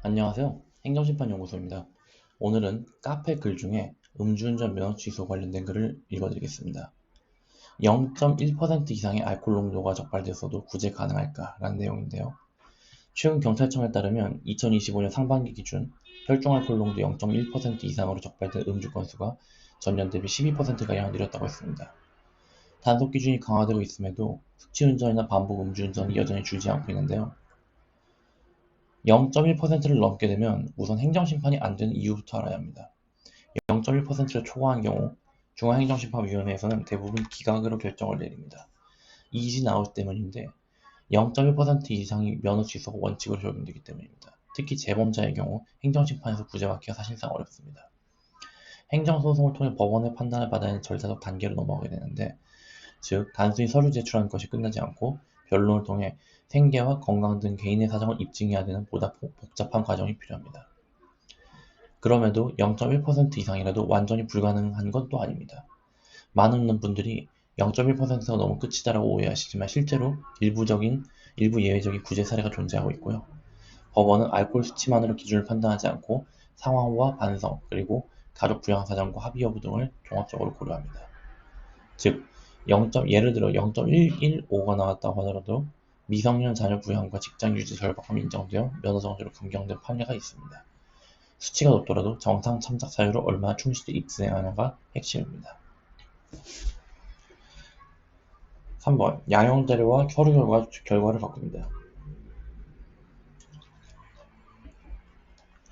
안녕하세요. 행정심판연구소입니다. 오늘은 카페 글 중에 음주운전 면허 취소 관련된 글을 읽어드리겠습니다. 0.1% 이상의 알코올 농도가 적발됐어도 구제 가능할까? 라는 내용인데요. 최근 경찰청에 따르면 2025년 상반기 기준 혈중 알코올 농도 0.1% 이상으로 적발된 음주 건수가 전년 대비 12%가량 늘었다고 했습니다. 단속 기준이 강화되고 있음에도 숙취운전이나 반복 음주운전이 여전히 줄지 않고 있는데요. 0.1%를 넘게 되면 우선 행정심판이 안 되는 이유부터 알아야 합니다. 0.1%를 초과한 경우 중앙행정심판위원회에서는 대부분 기각으로 결정을 내립니다. 이의지 나올 때문인데 0.1% 이상이 면허 취소가 원칙으로 적용되기 때문입니다. 특히 재범자의 경우 행정심판에서 구제받기가 사실상 어렵습니다. 행정소송을 통해 법원의 판단을 받아야 하는 절차적 단계로 넘어가게 되는데, 즉 단순히 서류 제출하는 것이 끝나지 않고 변론을 통해 생계와 건강 등 개인의 사정을 입증해야 되는 보다 복잡한 과정이 필요합니다. 그럼에도 0.1% 이상이라도 완전히 불가능한 건 또 아닙니다. 많은 분들이 0.1%가 너무 끝이다라고 오해하시지만 실제로 일부 예외적인 구제 사례가 존재하고 있고요. 법원은 알코올 수치만으로 기준을 판단하지 않고 상황과 반성, 그리고 가족 부양 사정과 합의 여부 등을 종합적으로 고려합니다. 즉, 예를 들어 0.115가 나왔다고 하더라도 미성년 자녀 부양과 직장 유지 절박함이 인정되어 면허 정지로 변경된 판례가 있습니다. 수치가 높더라도 정상 참작 사유를 얼마나 충실히 입증하느냐가 핵심입니다. 3번. 양형 자료와 서류 결과를 바꿉니다.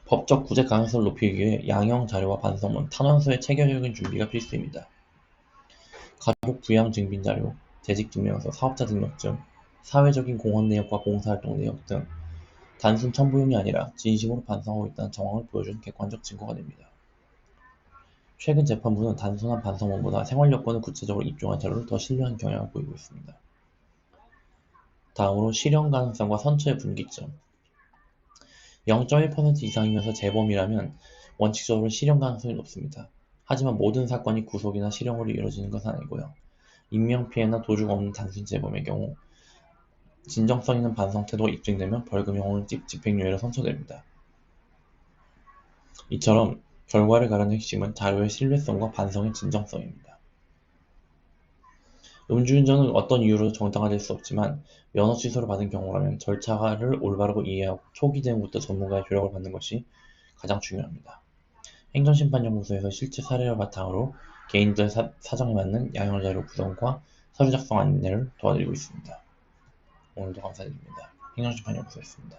법적 구제 가능성을 높이기 위해 양형 자료와 반성문, 탄원서의 체계적인 준비가 필수입니다. 가족 부양 증빙 자료, 재직 증명서, 사업자 등록증, 사회적인 공헌 내역과 봉사활동 내역 등 단순 첨부용이 아니라 진심으로 반성하고 있다는 정황을 보여주는 객관적 증거가 됩니다. 최근 재판부는 단순한 반성문보다 생활여건을 구체적으로 입증한 자료를 더 신뢰한 경향을 보이고 있습니다. 다음으로 실형 가능성과 선처의 분기점. 0.1% 이상이면서 재범이라면 원칙적으로 실형 가능성이 높습니다. 하지만 모든 사건이 구속이나 실형으로 이루어지는 것은 아니고요. 인명피해나 도주가 없는 단순 재범의 경우 진정성 있는 반성 태도가 입증되면 벌금형 혹은 집행유예로 선처됩니다. 이처럼 결과를 가르는 핵심은 자료의 신뢰성과 반성의 진정성입니다. 음주운전은 어떤 이유로도 정당화될 수 없지만 면허 취소를 받은 경우라면 절차를 올바르고 이해하고 초기 대응부터 전문가의 조력을 받는 것이 가장 중요합니다. 행정심판연구소에서 실제 사례를 바탕으로 개인들의 사정에 맞는 양형자료 구성과 서류 작성 안내를 도와드리고 있습니다. 오늘도 감사드립니다. 행정심판연구소였습니다.